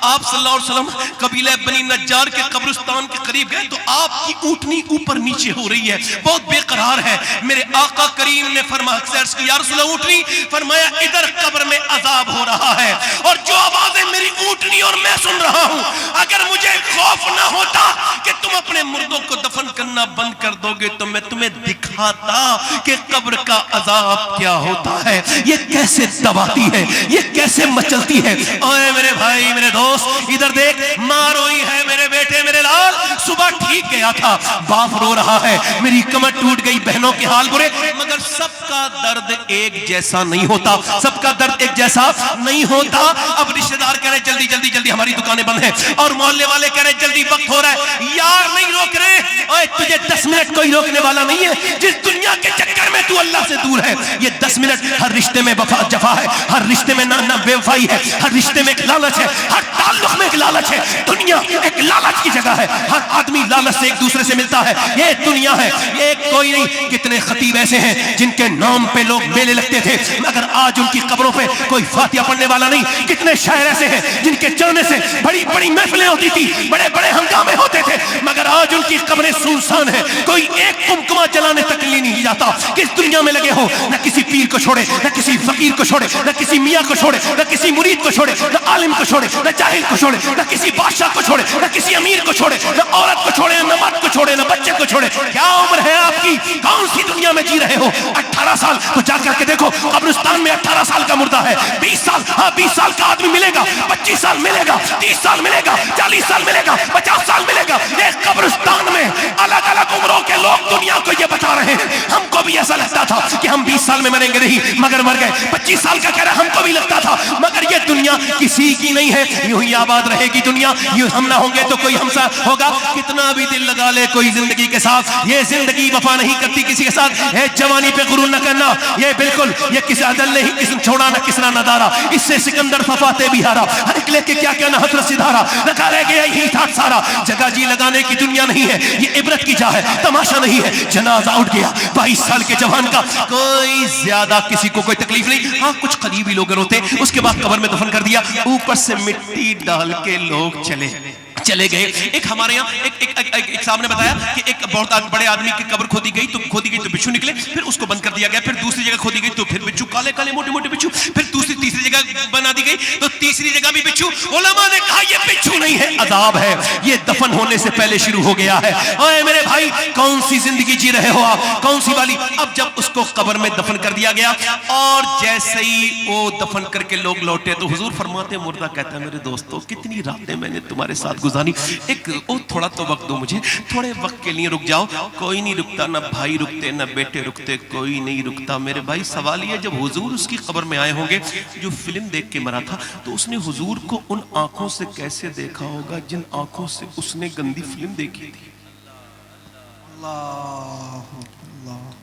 آپ صلی اللہ علیہ وسلم قبیلہ بنی نجار کے قبرستان کے قریب گئے تو آپ کی اونٹنی اوپر نیچے ہو رہی ہے, بہت بے قرار ہے. میرے آقا کریم نے فرمایا یا رسول اللہ اونٹنی, فرمایا ادھر قبر میں عذاب ہو رہا ہے اور جو آوازیں میری اونٹنی اور میں سن رہا ہوں, اگر مجھے خوف نہ ہوتا کہ تم اپنے مردوں کو دفن کرنا بند کر دو گے تو میں تمہیں دکھاتا کہ قبر کا عذاب کیا ہوتا ہے, یہ کیسے دباتی ہے, یہ کیسے مچلتی ہے. اوے میرے بھائی میرے دوست ادھر دیکھ, ماں روئی ہے میرے بیٹے میرے لال, صبح ٹھیک گیا تھا, باپ رو رہا ہے, میری کمر ٹوٹ گئی, بہنوں کے حال برے, مگر سب کا درد ایک جیسا نہیں ہوتا, سب کا درد ایک جیسا نہیں ہوتا. اب رشتہ دار کہہ رہے جلدی جلدی جلدی ہماری دکانیں بند ہیں, اور محلے والے کہہ رہے جلدی وقت ہو رہا ہے, یار نہیں روک رہے, اوے تجھے 10 منٹ کوئی روکنے والا نہیں ہے. جس دنیا کے چکر میں تو اللہ سے دور ہے, یہ 10 منٹ ہر رشتے میں جفا ہے, ہر رشتے میں نہ بے وفائی ہے, ہر رشتے میں ایک لالچ ہے, ہر تعلق میں ایک لالچ ہے. دنیا ایک لالچ کی جگہ ہے, ہر آدمی لالچ سے ایک دوسرے سے ملتا ہے, یہ دنیا ہے, یہ کوئی نہیں. کتنے خطیب ایسے ہیں جن کے نام پہ لوگ میلے لگتے تھے مگر آج ان کی قبروں پہ کوئی فاتحہ پڑھنے والا نہیں. کتنے شاعر ایسے ہیں جن کے جانے سے بڑی بڑی محفلیں ہوتی تھی, بڑے بڑے ہنگامے ہوتے تھے, مگر آج ان کی قبریں سنسان ہیں, کوئی ایک قمقمہ جلانے تک لی نہیں جاتا. کس دنیا میں لگے ہو, نہ کسی پیر کو چھوڑے, نہ کسی فقیر کو چھوڑے, نہ کسی میاں کو چھوڑے, نہ کسی مرید کو چھوڑے, نہ عالم کو چھوڑے, نہ جاہل کو چھوڑے, نہ کسی بادشاہ کو چھوڑے, نہ کسی امیر کو چھوڑے, نہ عورت کو چھوڑے, نہ مرد کو چھوڑے, نہ بچے کو چھوڑے. کیا عمر ہے آپ کی, کون سی دنیا میں جی رہے ہو؟ 18 سال تو جا کر کے دیکھو قبرستان میں 18 سال کا مردہ ہے، 20 سال، ہاں 20 سال کا آدمی ملے گا، 25 سال ملے گا، 30 سال ملے گا، 40 سال ملے گا، 50 سال ملے گا. ایک قبرستان میں الگ الگ عمروں کے لوگ دنیا کو یہ بتا رہے ہیں. ہم کو بھی ایسا لگتا تھا کہ ہم 20 سال میں مریں گے نہیں مگر مر گئے. 25 سال کا کہہ رہے ہم کو بھی لگتا تھا، مگر یہ دنیا کسی کی نہیں ہے، یوں ہی آباد رہے گی دنیا. یوں ہم نہ ہوں گے تو کوئی ہم سا ہوگا. کتنا بھی دل لگا لے کوئی زندگی کے ساتھ، یہ زندگی وفا نہیں کرتی کسی کے ساتھ. جوانی پہ غرور نہ کرنا، یہ بالکل یہ کسی عدل نہیں، کسی چھوڑا نہ کسنا نہ دارا. اس سے سکندر ففاتے بھی ہارا، ہر ایک لے کے کیا کیا نہ حضرت سدھارا. رکھا رہ گیا یہی تھا سارا، جگہ جی لگانے کی دنیا نہیں ہے، یہ عبرت کی جا ہے، تماشا نہیں ہے. جنازہ اٹھ گیا 22 سال کے جوان کا، کوئی زیادہ کسی کو کوئی تکلیف نہیں. ہاں کچھ قریبی لوگ روتے، اس کے بعد قبر میں دفن کر دیا. اوپر سے مٹی ڈال کے لوگ چلے گئے. ایک ہمارے یہاں ایک صاحب نے بتایا کہ ایک بہت بڑے آدمی کی قبر کھودی گئی تو بچھو نکلے، پھر اس کو بند کر دیا گیا. پھر دوسری جگہ کھودی گئی تو پھر بچھو، کالے کالے موٹے موٹے بچھو. پھر تیسری جگہ بنا دی گئی تو تیسری جگہ بھی بچھو. علماء نے کہا یہ بچھو نہیں ہے، عذاب ہے، یہ دفن ہونے سے پہلے شروع ہو گیا ہے. اے میرے بھائی کون سی زندگی جی رہے ہو آپ، کون سی والی. اب جب اس کو قبر میں دفن کر دیا گیا اور جیسے ہی وہ دفن کر کے لوگ لوٹے تو حضور فرماتے ہیں، مردہ کہتا ہے میرے دوستو کتنی راتیں میں نے تمہارے ساتھ گزاری، ایک تھوڑا تو وقت دو مجھے، تھوڑے وقت کے لیے رک جاؤ. کوئی نہیں رکتا، نہ بھائی رکتے نہ بیٹے رکتے، کوئی نہیں رکتا. میرے بھائی سوال یہ، جب حضور اس کی قبر میں آئے ہوں گے، جو فلم دیکھ کے مرا تھا تو اس نے حضور کو ان آنکھوں سے کیسے دیکھا ہوگا جن آنکھوں سے اس نے گندی فلم دیکھی تھی.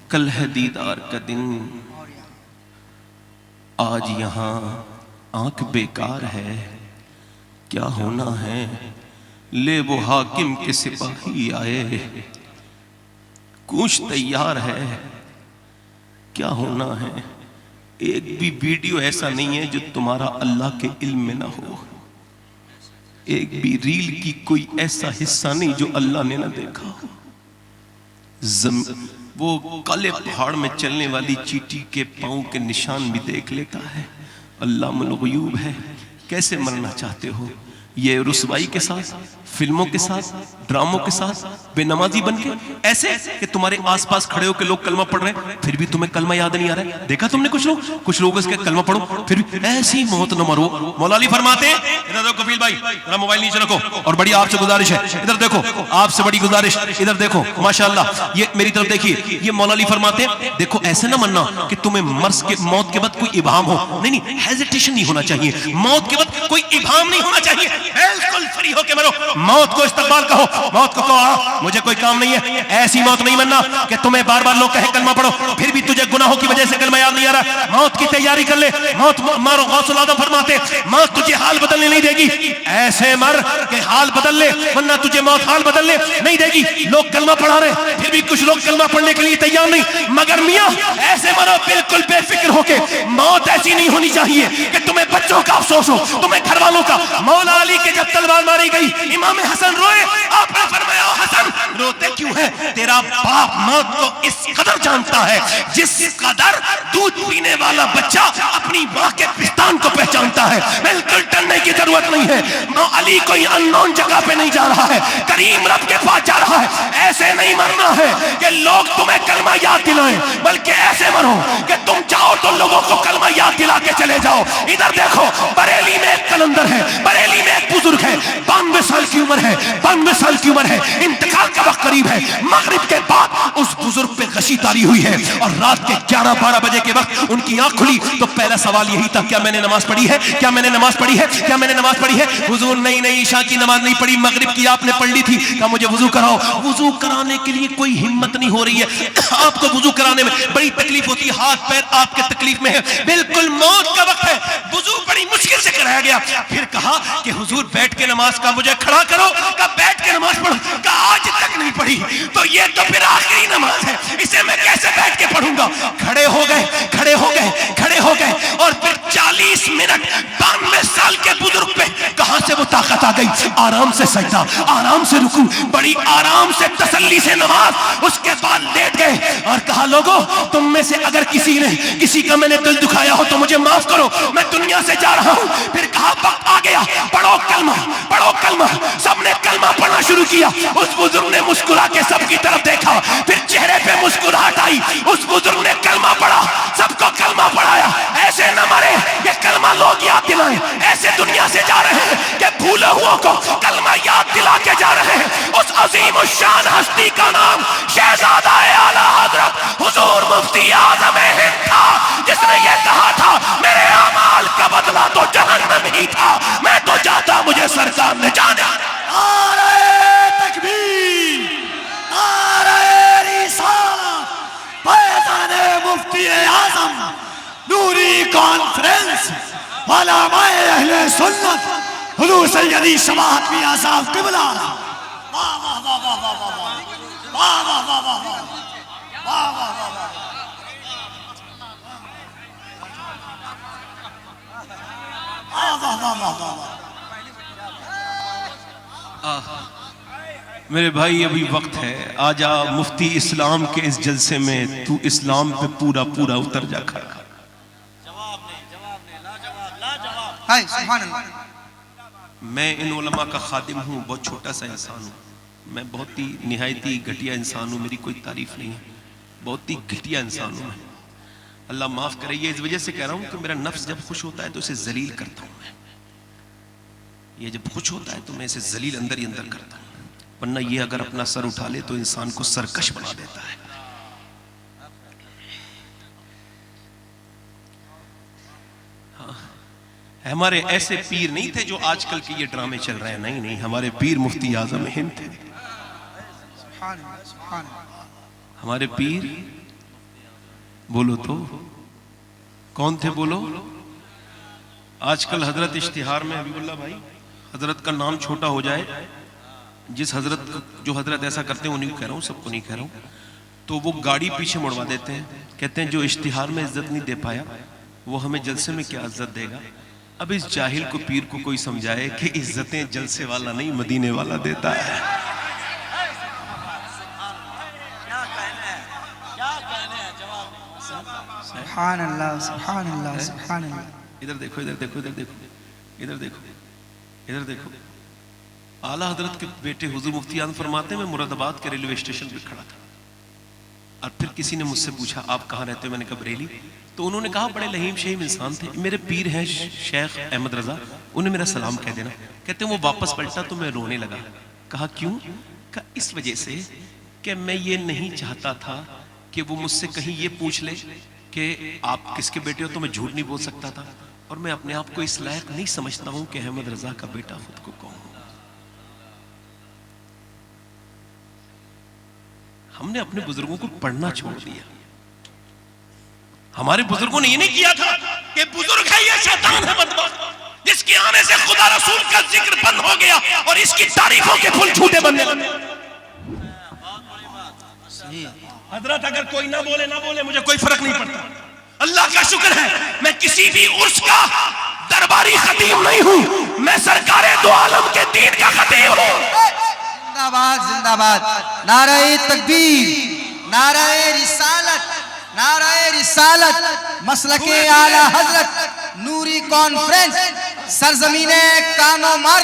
کل ہے دیدار کا دن، آج یہاں آنکھ بیکار ہے. کیا ہونا ہے، لے وہ حاکم کے سپاہی آئے، کوش تیار ہے. کیا ہونا ہے، ایک بھی ویڈیو ایسا نہیں ہے جو تمہارا اللہ کے علم میں نہ ہو. ایک بھی ریل کی کوئی ایسا حصہ نہیں جو اللہ نے نہ دیکھا ہو. وہ کالے پہاڑ میں چلنے والی چیٹی کے پاؤں کے نشان بھی دیکھ لیتا ہے. علام الغیوب ہے. کیسے مرنا چاہتے ہو، یہ رسوائی کے ساتھ، فلموں کے ساتھ، ڈراموں کے ساتھ، بے نمازی بن کے، ایسے کہ تمہارے آس پاس کھڑے ہو کے لوگ کلمہ پڑھ رہے ہیں پھر بھی تمہیں کلمہ یاد نہیں آ رہا ہے. دیکھا تم نے کچھ لوگ اس کے کلمہ پڑھو پھر بھی ایسی موت نہ مرو. مولا علی فرماتے ہیں، ادھر دیکھو کفیل بھائی، ذرا موبائل نیچے رکھو، اور بڑی آپ سے گزارش ہے، ادھر دیکھو، آپ سے بڑی گزارش، ادھر دیکھو ماشاءاللہ، یہ میری طرف دیکھیے. یہ مولا علی فرماتے ہیں دیکھو ایسے نہ مرنا کہ تمہیں موت کے بعد کوئی ابہام ہو. نہیں، ہیزیٹیشن نہیں ہونا چاہیے. موت کے بعد کوئی ابہام نہیں ہونا چاہیے. بالکل فری ہو کے مرو. موت کو استقبال کہو، موت کو کہو مجھے کوئی کام نہیں ہے. ایسی موت نہیں مرنا کہ تمہیں بار بار لوگ کہیں کلمہ پڑھو پھر بھی تجھے گناہوں کی وجہ سے کلمہ یاد نہیں آ رہا. موت کی تیاری کر لے. موت مارو. غوث العظم فرماتے موت تجھے حال بدلنے نہیں دے گی. ایسے مر کہ حال بدل لے، ورنہ تجھے موت حال بدلنے نہیں دے گی. لوگ کلمہ پڑھا رہے پھر بھی کچھ لوگ کلمہ پڑھنے کے لیے تیار نہیں. مگر میاں ایسے مرو بالکل بے فکر ہو کے. موت ایسی نہیں ہونی چاہیے کہ تمہیں بچوں کا افسوس ہو، تمہیں گھر والوں کا. مولا علی کے جب تلوار ماری گئی امام حسن روئے. آپ نے فرمایا حسن روتے کیوں ہے؟ تیرا باپ موت کو اس قدر جانتا ہے جس قدر دودھ پینے والا بچہ اپنی ماں کے پستان کو پہچانتا ہے. بالکل ڈرنے کی ضرورت نہیں ہے. علی کوئی اننون جگہ پہ نہیں جا رہا ہے، کریم رب کے پاس جا رہا ہے. ایسے نہیں مرنا ہے کہ لوگ تمہیں کلمہ یاد دلائیں، بلکہ ایسے مرو کہ تم جاؤ تو لوگوں کو کلمہ یاد دلا کے چلے جاؤ. ادھر دیکھو بریلی میں ایک قلندر ہے، بریلی میں ایک بزرگ ہے، 92 سال کی عمر ہے، 92 سال کی عمر ہے، انتقال کا وقت قریب ہے. مغرب کے بعد اس بزرگ پہ غشی طاری ہوئی ہے اور رات کے 11-12 بجے کے وقت ان کی آنکھ کھلی تو پہلا سوال یہی تھا، کیا میں نے نماز پڑھی ہے؟ کیا میں نے نماز پڑھی ہے؟ کیا میں نے نماز پڑھی ہے؟ حضور نہیں عشاء کی نماز نہیں پڑھی، مغرب کی آپ نے پڑھ لی تھی. کہا مجھے وضو کراؤ. وضو کرانے کے لیے کوئی ہمت نہیں ہو رہی ہے. آپ کو وضو کرانے میں بڑی تکلیف ہوتی ہے، ہاتھ پیر آپ کے تکلیف میں ہے، بالکل موت کا وقت ہے. وضو بڑی مشکل سے کرایا گیا. پھر کہا کہ حضور بیٹھ کے نماز کا مجھے کھڑا کرو. کہا بیٹھ کے نماز پڑھو. کہا آج تک نہیں پڑھی تو یہ تو پھر آخری نماز ہے، اسے میں کیسے بیٹھ کے پڑھوں گا. کھڑے ہو گئے اور پھر 40 منٹ 92 سال کے بزرگ پہ کہاں سے وہ طاقت آ گئی، آرام سے سجدہ، آرام سے رکوع، بڑی آرام سے تسلی سے نماز، اس کے بعد لیٹ گئے اور کہا لوگوں تم میں سے اگر کسی کا میں نے دل دکھایا ہو تو مجھے معاف کرو، میں دنیا سے جا رہا ہوں۔ پھر کہا وقت آ گیا، پڑھو کلمہ، پڑھو کلمہ۔ سب نے کلمہ پڑھنا شروع کیا۔ اس بزرگ نے مسکرا کے سب کی طرف دیکھا، پھر چہرے پہ مسکراہٹ آئی۔ اس بزرگ نے کلمہ پڑھا، سب کو کلمہ پڑھایا۔ ایسے نہ مرے کہ کلمہ لوگ یاد دلائیں، ایسے دنیا سے جا رہے ہیں کہ بھولے ہوا کو کلمہ یاد دلا کے جا رہے ہیں۔ اس عظیم الشان ہستی کا نام شہزادہ اعلی حضرت حضور مفتی اعظم ہند تھا، جس نے یہ کہا تھا میرے اعمال کا بدلہ تو جہنم ہی تھا، میں تو جاتا مجھے سرکار نے جانا۔ نعرہ تکبیر، نعرہ رسالت، فیضان مفتی اعظم، نوری کانفرنس، علماء اہل سنت، حضور سیدی سماحت میاں صاحب قبلہ۔ واہ واہ واہ واہ واہ واہ واہ واہ واہ واہ واہ واہ واہ واہ واہ۔ میرے بھائی ابھی وقت ہے، آجا مفتی اسلام کے اس جلسے میں تو اسلام پہ پورا پورا اتر جا کھڑا۔ ہائے سبحان اللہ۔ میں ان علماء کا خادم ہوں، بہت چھوٹا سا انسان ہوں، میں بہت ہی نہایتی گھٹیا انسان ہوں، میری کوئی تعریف نہیں ہے، بہت ہی گھٹیا انسان ہوں میں۔ اللہ معاف کرے، یہ اس وجہ سے کہہ رہا ہوں کہ میرا نفس جب خوش ہوتا ہے تو اسے ذلیل کرتا ہوں میں، یہ جب خوش ہوتا ہے تو میں اسے ذلیل اندر ہی اندر کرتا ہوں، ورنہ یہ اگر اپنا سر اٹھا لے تو انسان کو سرکش بنا دیتا ہے۔ ہمارے ایسے پیر نہیں تھے جو آج کل کے یہ ڈرامے چل رہے ہیں، نہیں نہیں، ہمارے پیر مفتی اعظم ہند تھے، سبحان اللہ سبحان اللہ۔ ہمارے پیر بولو تو کون تھے بولو؟ آج کل حضرت اشتہار میں حبیب اللہ بھائی حضرت کا نام چھوٹا ہو جائے، جس حضرت جو حضرت ایسا کرتے ہیں انہیں کہہ رہا ہوں، سب کو نہیں کہہ رہا ہوں، تو وہ گاڑی پیچھے مڑوا دیتے ہیں، کہتے ہیں جو اشتہار میں عزت نہیں دے پایا وہ ہمیں جلسے میں کیا عزت دے گا۔ اب اس جاہل کو پیر کو کوئی سمجھائے کہ عزتیں جلسے والا نہیں مدینے والا دیتا ہے۔ سبحان اللہ سبحان اللہ سبحان اللہ۔ ادھر دیکھو ادھر دیکھو ادھر دیکھو ادھر دیکھو ادھر دیکھو، اعلیٰ حضرت کے بیٹے حضور مفتی اعظم فرماتے ہیں میں مراد آباد کے ریلوے اسٹیشن پہ کھڑا تھا اور پھر کسی نے مجھ سے پوچھا آپ کہاں رہتے ہو، میں نے کہا بریلی، تو انہوں نے کہا بڑے لہیم شہیم انسان تھے، میرے پیر ہیں شیخ احمد رضا، انہیں میرا سلام کہہ دینا۔ کہتے ہیں وہ واپس پلٹا تو میں رونے لگا، کہا کیوں؟ کہا اس وجہ سے کہ میں یہ نہیں چاہتا تھا کہ وہ مجھ سے کہیں یہ پوچھ لے کہ آپ کس کے بیٹے ہو، تو میں جھوٹ نہیں بول سکتا تھا، اور میں اپنے آپ کو اس لائق نہیں سمجھتا ہوں کہ احمد رضا کا بیٹا خود کو کہوں۔ ہم نے اپنے بزرگوں کو پڑھنا چھوڑ دیا، ہمارے بزرگوں نے یہ نہیں کیا تھا کہ بزرگ ہے یہ شیطان ہے بدبخت جس کے آنے سے خدا رسول کا ذکر بند ہو گیا اور اس کی تعریفوں کے پھول جھوٹے بننے لگے۔ حضرت اگر کوئی نہ بولے مجھے کوئی فرق نہیں پڑتا، اللہ کا شکر ہے میں کسی بھی عرس کا درباری خطیب نہیں ہوں، میں سرکار دو عالم کے دین کا خطیب ہوں۔ زندہ باد زندہ باد، نعرہ تکبیر، نعرہ رسالت، نعرہ رسالت، مسلک اعلی حضرت، نوری کانفرنس، سرزمین کانو مر